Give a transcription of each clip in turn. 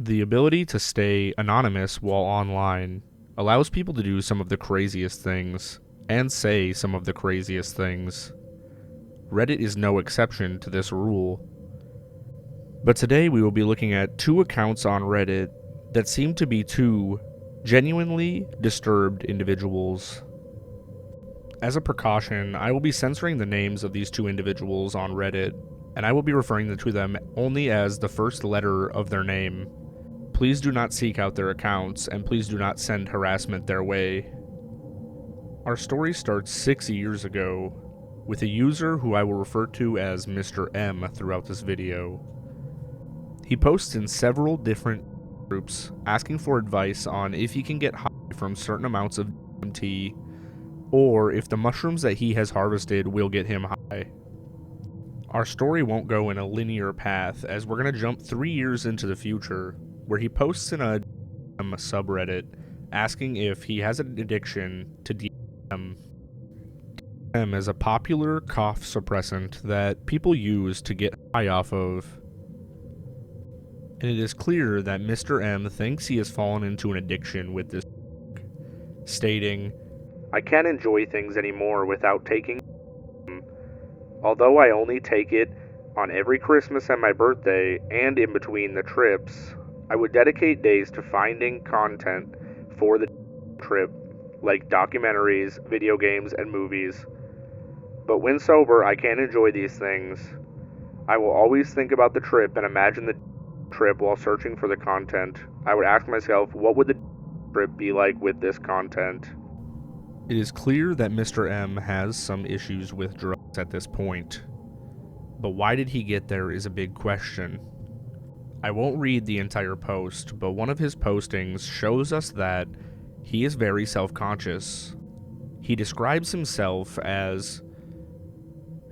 The ability to stay anonymous while online allows people to do some of the craziest things, and say some of the craziest things. Reddit is no exception to this rule. But today we will be looking at two accounts on Reddit that seem to be two genuinely disturbed individuals. As a precaution, I will be censoring the names of these two individuals on Reddit, and I will be referring to them only as the first letter of their name. Please do not seek out their accounts, and please do not send harassment their way. Our story starts 6 years ago, with a user who I will refer to as Mr. M throughout this video. He posts in several different groups asking for advice on if he can get high from certain amounts of DMT, or if the mushrooms that he has harvested will get him high. Our story won't go in a linear path, as we're going to jump 3 years into the future, where he posts in a subreddit asking if he has an addiction to DMT. DMT is a popular cough suppressant that people use to get high off of. And it is clear that Mr. M thinks he has fallen into an addiction with this, stating, "I can't enjoy things anymore without taking them. Although I only take it on every Christmas and my birthday, and in between the trips, I would dedicate days to finding content for the trip, like documentaries, video games, and movies. But when sober, I can't enjoy these things. I will always think about the trip and imagine the trip while searching for the content. I would ask myself, what would the trip be like with this content?" It is clear that Mr. M has some issues with drugs at this point. But why did he get there is a big question. I won't read the entire post, but one of his postings shows us that he is very self-conscious. He describes himself as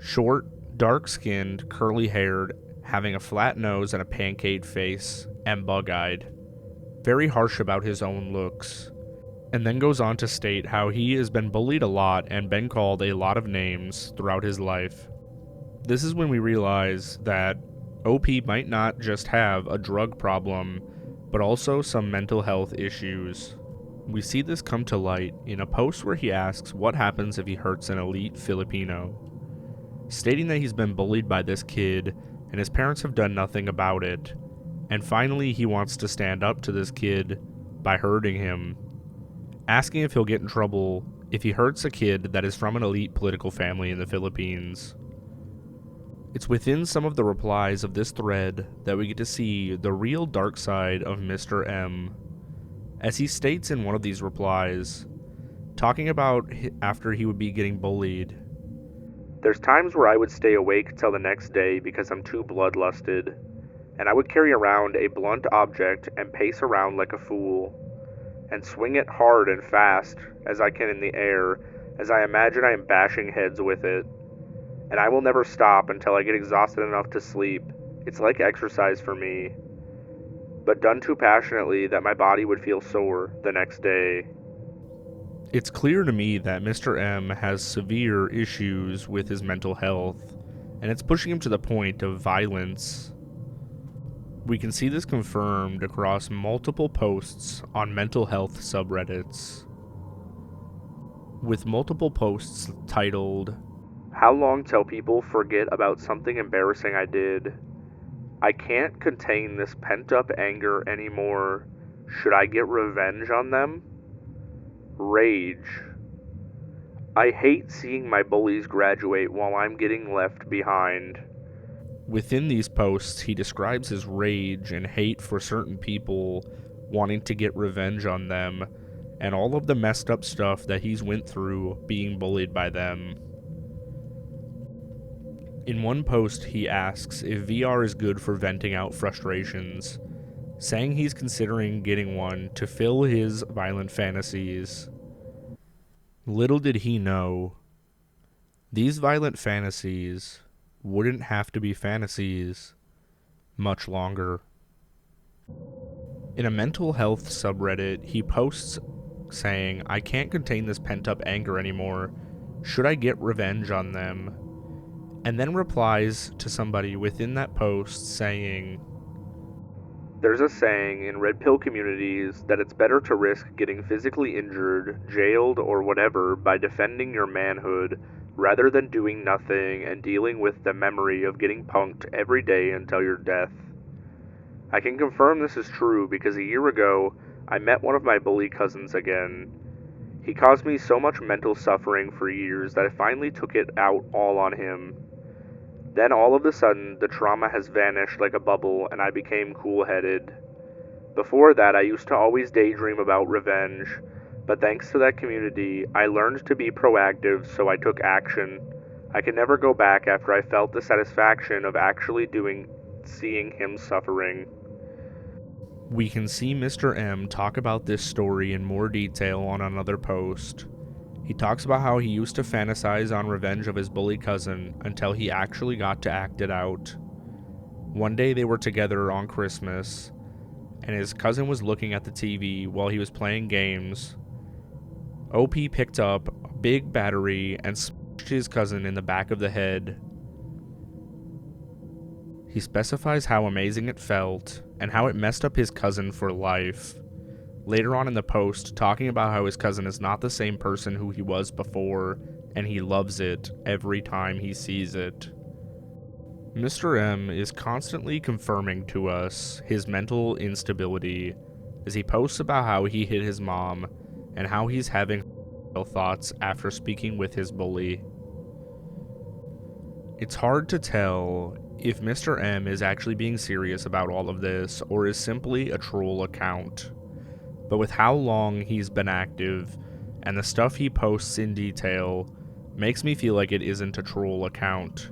short, dark-skinned, curly-haired, having a flat nose and a pancake face, and bug-eyed. Very harsh about his own looks. And then goes on to state how he has been bullied a lot and been called a lot of names throughout his life. This is when we realize that OP might not just have a drug problem, but also some mental health issues. We see this come to light in a post where he asks what happens if he hurts an elite Filipino, stating that he's been bullied by this kid and his parents have done nothing about it, and finally he wants to stand up to this kid by hurting him, asking if he'll get in trouble if he hurts a kid that is from an elite political family in the Philippines. It's within some of the replies of this thread that we get to see the real dark side of Mr. M, as he states in one of these replies, talking about after he would be getting bullied. "There's times where I would stay awake till the next day because I'm too bloodlusted, and I would carry around a blunt object and pace around like a fool, and swing it hard and fast as I can in the air, as I imagine I am bashing heads with it. And I will never stop until I get exhausted enough to sleep. It's like exercise for me, but done too passionately that my body would feel sore the next day." It's clear to me that Mr. M has severe issues with his mental health, and it's pushing him to the point of violence. We can see this confirmed across multiple posts on mental health subreddits, with multiple posts titled, "How long till people forget about something embarrassing I did? I can't contain this pent-up anger anymore. Should I get revenge on them? Rage. I hate seeing my bullies graduate while I'm getting left behind." Within these posts, he describes his rage and hate for certain people, wanting to get revenge on them, and all of the messed up stuff that he's went through being bullied by them. In one post, he asks if VR is good for venting out frustrations, saying he's considering getting one to fill his violent fantasies. Little did he know, these violent fantasies wouldn't have to be fantasies much longer. In a mental health subreddit, he posts saying, "I can't contain this pent-up anger anymore. Should I get revenge on them?" And then replies to somebody within that post saying, There's a saying in red pill communities that it's better to risk getting physically injured, jailed, or whatever by defending your manhood rather than doing nothing and dealing with the memory of getting punked every day until your death. I can confirm this is true because a year ago, I met one of my bully cousins again. He caused me so much mental suffering for years that I finally took it out all on him. Then all of a sudden, the trauma has vanished like a bubble and I became cool-headed. Before that, I used to always daydream about revenge, but thanks to that community, I learned to be proactive, so I took action. I can never go back after I felt the satisfaction of actually seeing him suffering. We can see Mr. M talk about this story in more detail on another post. He talks about how he used to fantasize on revenge of his bully cousin until he actually got to act it out. One day they were together on Christmas, and his cousin was looking at the TV while he was playing games. OP picked up a big battery and smashed his cousin in the back of the head. He specifies how amazing it felt, and how it messed up his cousin for life. Later on in the post, talking about how his cousin is not the same person who he was before, and he loves it every time he sees it. Mr. M is constantly confirming to us his mental instability as he posts about how he hit his mom, and how he's having thoughts after speaking with his bully. It's hard to tell if Mr. M is actually being serious about all of this or is simply a troll account. But with how long he's been active and the stuff he posts in detail makes me feel like it isn't a troll account,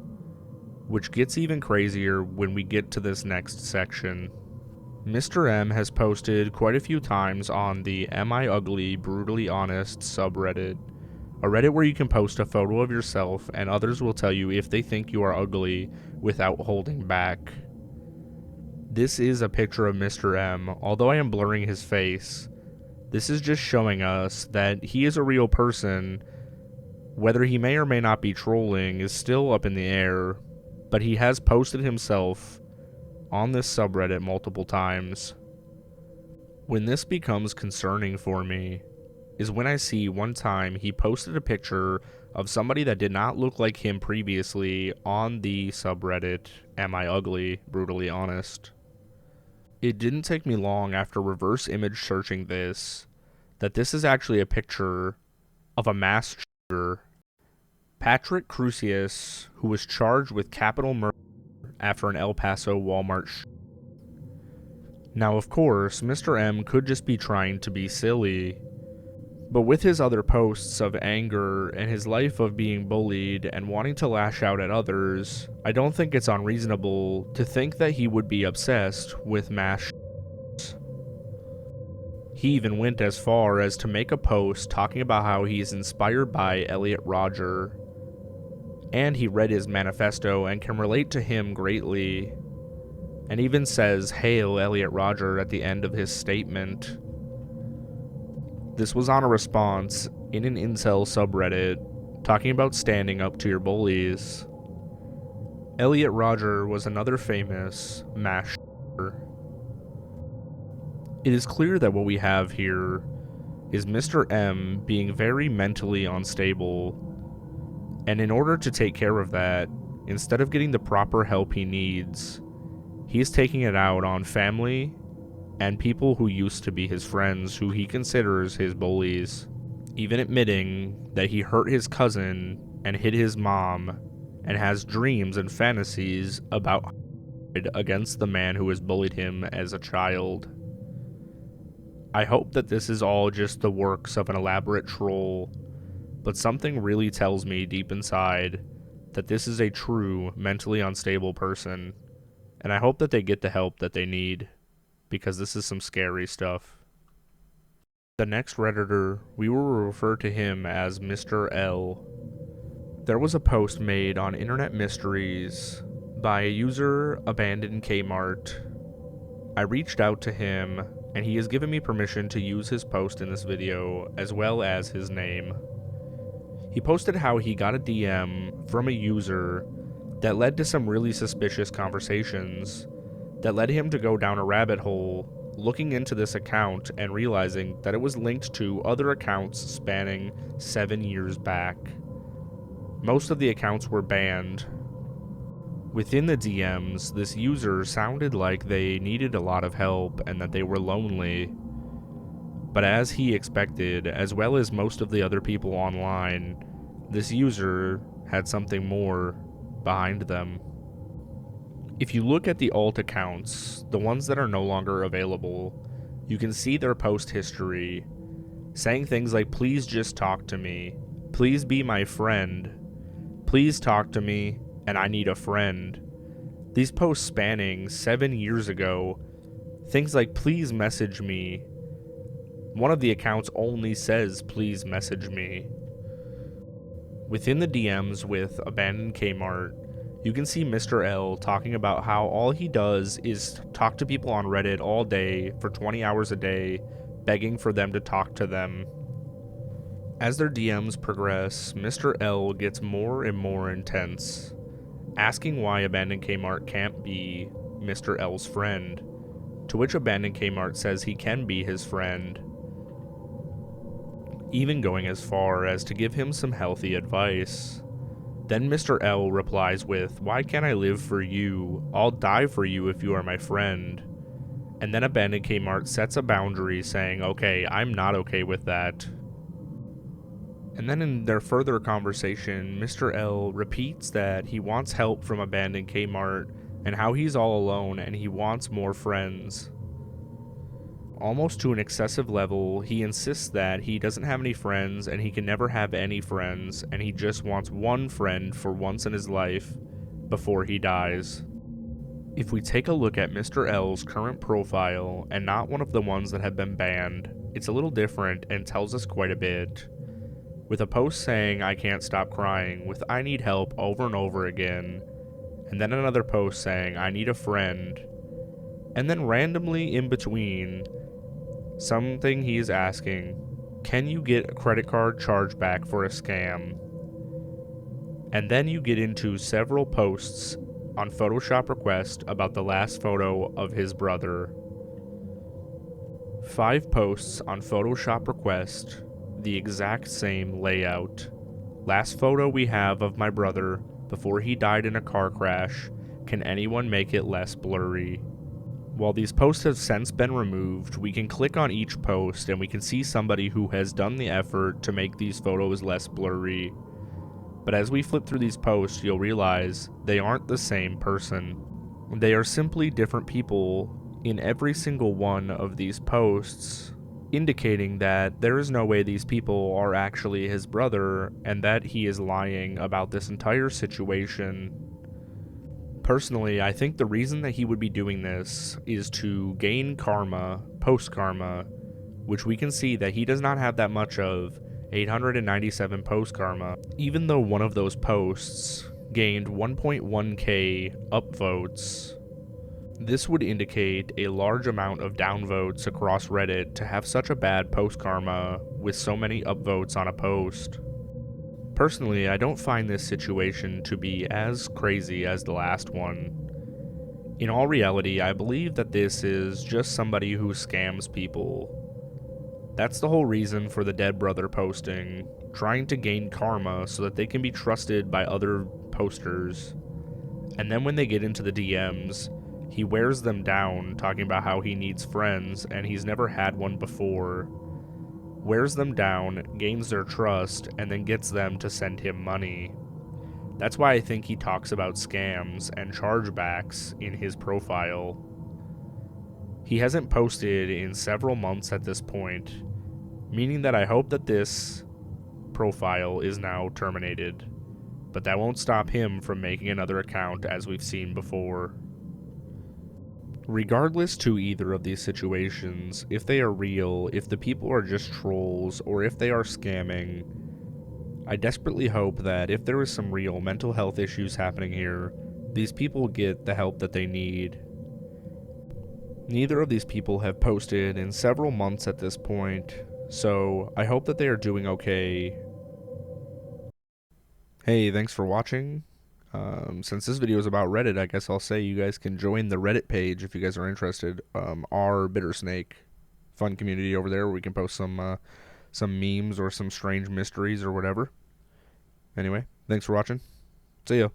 which gets even crazier when we get to this next section. Mr. M has posted quite a few times on the Am I Ugly Brutally Honest subreddit, a Reddit where you can post a photo of yourself and others will tell you if they think you are ugly without holding back. This is a picture of Mr. M, although I am blurring his face. This is just showing us that he is a real person. Whether he may or may not be trolling is still up in the air, but he has posted himself on this subreddit multiple times. When this becomes concerning for me is when I see one time he posted a picture of somebody that did not look like him previously on the subreddit Am I Ugly Brutally Honest. It didn't take me long after reverse image searching this that this is actually a picture of a mass shooter, Patrick Crusius, who was charged with capital murder after an El Paso Walmart shooting. Now, of course, Mr. M could just be trying to be silly, but with his other posts of anger and his life of being bullied and wanting to lash out at others, I don't think it's unreasonable to think that he would be obsessed with mass shootings. He even went as far as to make a post talking about how he's inspired by Elliot Rodger, and he read his manifesto and can relate to him greatly, and even says "Hail Elliot Rodger" at the end of his statement. This was on a response in an incel subreddit talking about standing up to your bullies. Elliot Rodger was another famous mass shooter. It is clear that what we have here is Mr. M being very mentally unstable, and in order to take care of that, instead of getting the proper help he needs, he is taking it out on family and people who used to be his friends who he considers his bullies, even admitting that he hurt his cousin and hit his mom and has dreams and fantasies about against the man who has bullied him as a child. I hope that this is all just the works of an elaborate troll, but something really tells me deep inside that this is a true mentally unstable person, and I hope that they get the help that they need, because this is some scary stuff. The next Redditor, we will refer to him as Mr. L. There was a post made on Internet Mysteries by a user Abandoned Kmart. I reached out to him, and he has given me permission to use his post in this video, as well as his name. He posted how he got a DM from a user that led to some really suspicious conversations, that led him to go down a rabbit hole looking into this account and realizing that it was linked to other accounts spanning 7 years back. Most of the accounts were banned. Within the DMs, this user sounded like they needed a lot of help and that they were lonely. But as he expected, as well as most of the other people online, this user had something more behind them. If you look at the alt accounts, the ones that are no longer available, you can see their post history, saying things like, "Please just talk to me. Please be my friend. Please talk to me, and I need a friend." These posts spanning 7 years ago, things like, "Please message me." One of the accounts only says, "Please message me." Within the DMs with Abandoned Kmart, you can see Mr. L talking about how all he does is talk to people on Reddit all day for 20 hours a day, begging for them to talk to them. As their DMs progress, Mr. L gets more and more intense, asking why Abandoned Kmart can't be Mr. L's friend, to which Abandoned Kmart says he can be his friend, even going as far as to give him some healthy advice. Then Mr. L replies with, "Why can't I live for you? I'll die for you if you are my friend." And then Abandoned Kmart sets a boundary saying, "Okay, I'm not okay with that." And then in their further conversation, Mr. L repeats that he wants help from Abandoned Kmart and how he's all alone and he wants more friends. Almost to an excessive level, he insists that he doesn't have any friends and he can never have any friends, and he just wants one friend for once in his life before he dies. If we take a look at Mr. L's current profile and not one of the ones that have been banned, it's a little different and tells us quite a bit. With a post saying, "I can't stop crying," with "I need help" over and over again, and then another post saying, "I need a friend," and then randomly in between, something he is asking, "Can you get a credit card chargeback for a scam?" And then you get into several posts on Photoshop request about the last photo of his brother. 5 posts on Photoshop request, the exact same layout. Last photo we have of my brother before he died in a car crash. Can anyone make it less blurry? While these posts have since been removed, we can click on each post and we can see somebody who has done the effort to make these photos less blurry. But as we flip through these posts, you'll realize they aren't the same person. They are simply different people in every single one of these posts, indicating that there is no way these people are actually his brother and that he is lying about this entire situation. Personally, I think the reason that he would be doing this is to gain karma, post-karma, which we can see that he does not have that much of, 897 post-karma, even though one of those posts gained 1.1k upvotes. This would indicate a large amount of downvotes across Reddit to have such a bad post-karma with so many upvotes on a post. Personally, I don't find this situation to be as crazy as the last one. In all reality, I believe that this is just somebody who scams people. That's the whole reason for the dead brother posting, trying to gain karma so that they can be trusted by other posters. And then when they get into the DMs, he wears them down, talking about how he needs friends and he's never had one before. Wears them down, gains their trust, and then gets them to send him money. That's why I think he talks about scams and chargebacks in his profile. He hasn't posted in several months at this point, meaning that I hope that this profile is now terminated, but that won't stop him from making another account as we've seen before. Regardless to either of these situations, if they are real, if the people are just trolls, or if they are scamming, I desperately hope that if there is some real mental health issues happening here, these people get the help that they need. Neither of these people have posted in several months at this point, so I hope that they are doing okay. Hey, thanks for watching. Since this video is about Reddit, I guess I'll say you guys can join the Reddit page if you guys are interested. Our Bittersnake fun community over there where we can post some memes or some strange mysteries or whatever. Anyway, thanks for watching. See ya.